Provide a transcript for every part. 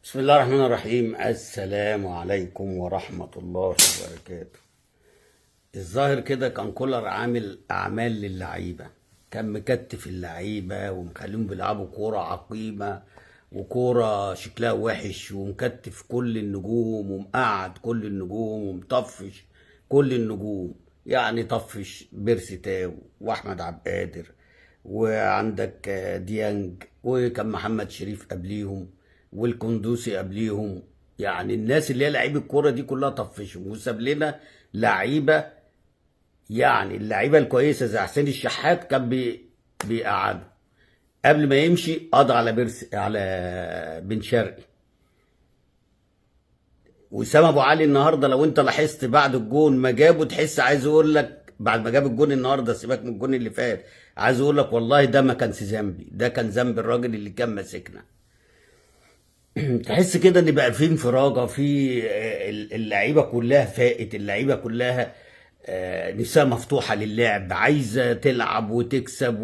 بسم الله الرحمن الرحيم. السلام عليكم ورحمة الله وبركاته. الظاهر كده كان كولر عامل أعمال للعيبة، كان مكتف اللعيبة ومخليهم بيلعبوا كورة عقيمة وكورة شكلها وحش، ومكتف كل النجوم ومقعد كل النجوم ومطفش كل النجوم. يعني طفش بيرسي تاو وأحمد عبد القادر، وعندك ديانج، وكان محمد شريف قبليهم، والقندوسي قبليهم. يعني الناس اللي هي لعيبه الكوره دي كلها طفشهم وساب لنا لعيبه. يعني اللعيبه الكويسه زي حسين الشحات كان بيقعدوا قبل ما يمشي، قضى على على بن شرقي. وسام ابو علي النهارده لو انت لاحظت بعد الجون ما جابه، تحس عايز اقول لك بعد ما جاب الجون النهارده، سيبك من الجون اللي فات، عايز اقول لك والله ده ما كانش ذنبي، ده كان ذنب الراجل اللي كان ماسكنا. تحس كده ان بقى في انفراجه في اللعيبه كلها فائت، اللعيبه كلها نفسها مفتوحه للعب، عايزه تلعب وتكسب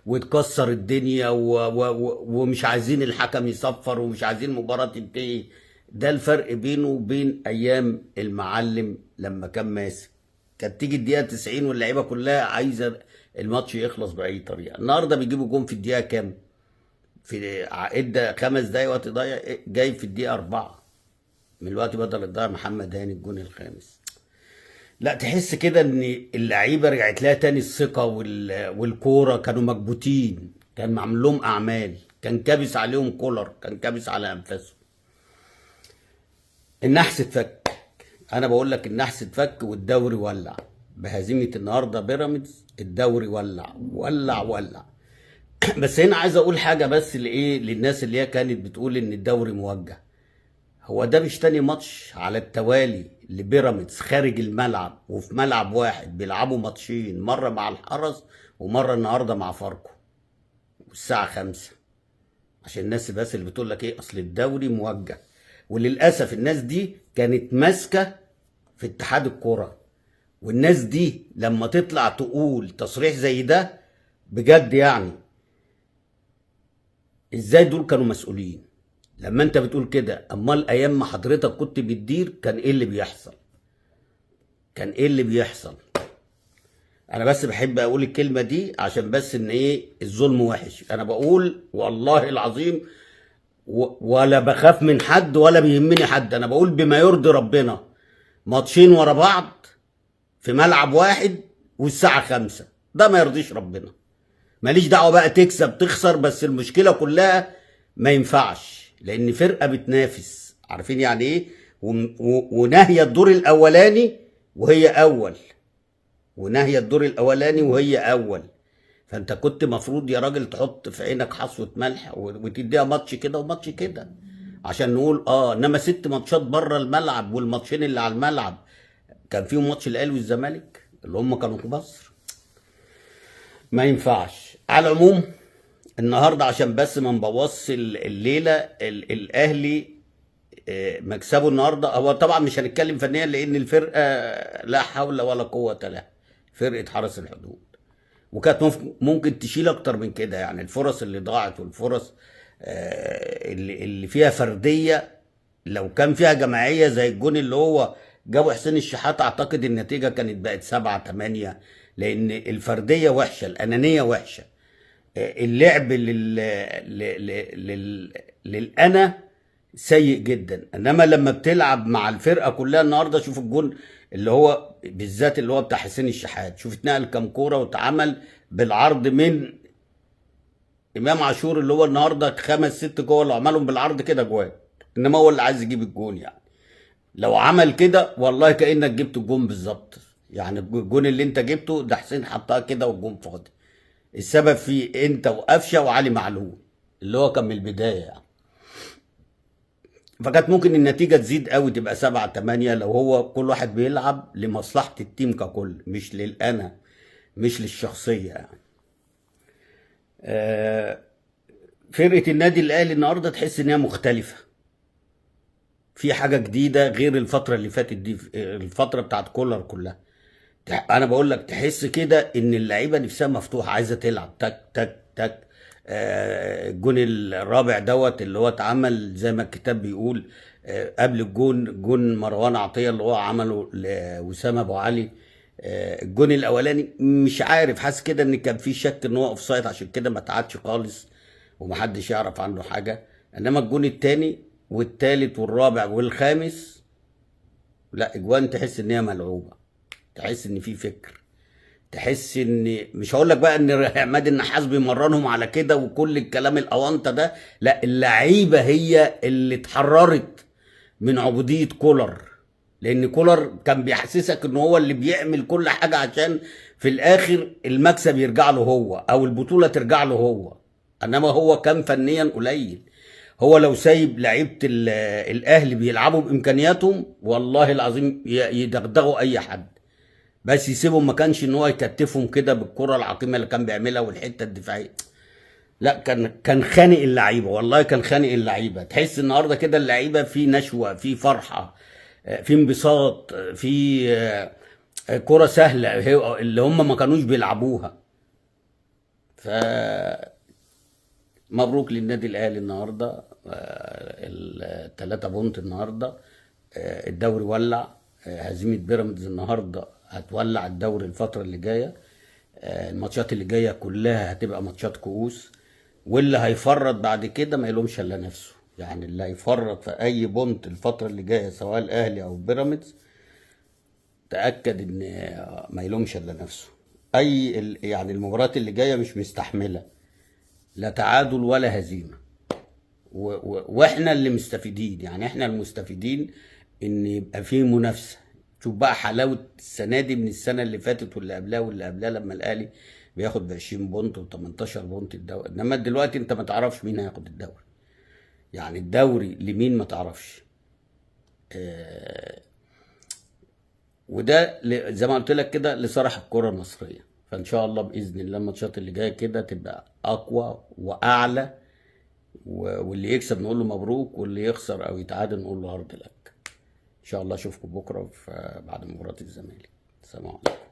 وتكسر الدنيا ومش عايزين الحكم يصفر ومش عايزين المباراه تنتهي. ده الفرق بينه وبين ايام المعلم لما كان ماسك. كانت تيجي الدقيقه 90 واللعيبه كلها عايزه الماتش يخلص باي طريقه. النهارده بيجيبوا جون في الدقيقه كام؟ في ادى 5 دقايق وقت ضايع، جاي في الدقيقه 4 من الوقت بدل الضايع محمد هاني الجون الخامس. لا، تحس كده ان اللعيبه رجعت لها تاني الثقه والكوره. كانوا مكبوتين، كان معمول لهم اعمال، كان كابس عليهم كولر، كان كابس على انفاسهم. النحس اتفك. انا بقول لك النحس اتفك والدوري ولع بهزيمه النهارده بيراميدز. الدوري ولع ولع ولع. بس هنا عايز اقول حاجه بس لايه، للناس اللي هي كانت بتقول ان الدوري موجه. هو ده مش تاني ماتش على التوالي لبيراميدز خارج الملعب وفي ملعب واحد بيلعبوا ماتشين، مره مع الحرس ومره النهارده مع فاركو والساعه 5. عشان الناس بس اللي بتقول لك ايه اصل الدوري موجه. وللاسف الناس دي كانت ماسكه في اتحاد الكوره، والناس دي لما تطلع تقول تصريح زي ده بجد، يعني ازاي دول كانوا مسؤولين؟ لما انت بتقول كده، امال ايام ما حضرتك كنت بتدير كان ايه اللي بيحصل؟ كان ايه اللي بيحصل؟ انا بس بحب اقول الكلمه دي عشان بس ان ايه، الظلم وحش. انا بقول والله العظيم ولا بخاف من حد ولا بيهمني حد، انا بقول بما يرضي ربنا. ماتشين ورا بعض في ملعب واحد والساعه 5، ده ما يرضيش ربنا. ماليش دعوه بقى تكسب تخسر، بس المشكله كلها ما ينفعش، لان فرقه بتنافس، عارفين يعني ايه، وناهيه الدور الاولاني وهي اول، وناهيه الدور الاولاني وهي اول. فانت كنت مفروض يا راجل تحط في عينك حصوه ملح وتديها ماتش كده وماتش كده عشان نقول انما 6 ماتشات بره الملعب والماتشين اللي على الملعب كان فيهم ماتش الاهلي والزمالك اللي هم كانوا في مصر. ما ينفعش. على العموم النهارده عشان بس ما نبوظش الليله، الاهلي مكسبه النهارده. هو طبعا مش هنتكلم فنيا لان الفرقه لا حول ولا قوه لها، فرقه حرس الحدود، وكانت ممكن تشيل اكتر من كده. يعني الفرص اللي ضاعت والفرص اللي فيها فرديه، لو كان فيها جماعيه زي الجون اللي هو جابوا حسين الشحات، اعتقد النتيجه كانت بقت 7-8، لان الفرديه وحشه، الانانيه وحشه، اللعب للأنا سيء جدا. انما لما بتلعب مع الفرقه كلها النهارده، شوف الجون اللي هو بالذات اللي هو بتاع حسين الشحات، شوف اتنقل كام كوره واتعمل بالعرض من امام عاشور، اللي هو النهارده 5-6 جوه اللي عملهم بالعرض كده جوان، انما هو اللي عايز يجيب الجون. يعني لو عمل كده والله كانك جبت الجون بالظبط. يعني الجون اللي انت جبته ده حسين حطها كده والجون فاضي، السبب فيه انت وقفشه وعلي معلول اللي هو كان من البدايه. يعني فكانت ممكن النتيجه تزيد قوي تبقى 7-8 لو هو كل واحد بيلعب لمصلحه التيم ككل، مش للانا، مش للشخصيه. يعني فرقه النادي الاهلي النهارده تحس ان هي مختلفه، في حاجه جديده غير الفتره اللي فاتت دي، الفتره بتاعت كولر كلها. انا بقول لك تحس كده ان اللعيبه نفسها مفتوحه، عايزه تلعب تك تك تك. الجون الرابع دوت اللي هو اتعمل زي ما الكتاب بيقول قبل جون مروان عطيه اللي هو عمله لوسام ابو علي. الجون الاولاني مش عارف، حاسس كده ان كان في شك ان هو اوف سايد، عشان كده ما اتعادش خالص ومحدش يعرف عنه حاجه. انما الجون الثاني والثالث والرابع والخامس لا، اجوان تحس ان هي ملعوبه، تحس ان في فكر، تحس ان مش هقول لك بقى ان عماد النحاس بيمرنهم على كده وكل الكلام الاونطه ده، لا، اللعيبه هي اللي اتحررت من عبوديه كولر، لان كولر كان بيحسسك ان هو اللي بيعمل كل حاجه عشان في الاخر المكسب يرجع له هو او البطوله ترجع له هو، انما هو كان فنيا قليل. هو لو سايب لعيبه الاهلي بيلعبوا بامكانياتهم والله العظيم يدغدغوا اي حد، بس يسيبهم، ما كانش ان هو يكتفهم كده بالكره العقيمه اللي كان بيعملها والحته الدفاعيه. لا، كان خانق اللعيبه، والله كان خانق اللعيبه. تحس النهارده كده اللعيبه في نشوه، في فرحه، في انبساط، في كره سهله اللي هم ما كانوش بيلعبوها. ف مبروك للنادي الاهلي النهارده، الثلاثه بونت النهارده، الدوري ولع. هزيمه بيراميدز النهارده هتولع الدوري الفتره اللي جايه. الماتشات اللي جايه كلها هتبقى ماتشات كؤوس، واللي هيفرط بعد كده ما يلومش الا نفسه. يعني اللي هيفرط في اي بونت الفتره اللي جايه سواء الاهلي او بيراميدز، تاكد ان ما يلومش الا نفسه. يعني المباريات اللي جايه مش مستحمله لا تعادل ولا هزيمه، واحنا اللي مستفيدين، يعني احنا المستفيدين ان يبقى فيه منافسه. شوف بقى حلاوه السنه دي من السنه اللي فاتت واللي قبلها واللي قبلها، لما الاهلي بياخد ب 20 بونت و18 بونت الدوري، انما دلوقتي انت ما تعرفش مين هياخد الدوري، يعني الدوري لمين ما تعرفش. وده زي ما قلت لك كده لصالح الكره المصريه. فان شاء الله باذن الله الماتشات اللي جايه كده تبقى اقوى واعلى، واللي يكسب نقول له مبروك، واللي يخسر او يتعادل نقول له هارد لك. ان شاء الله اشوفكم بكره بعد مباراه الزمالك. السلام عليكم.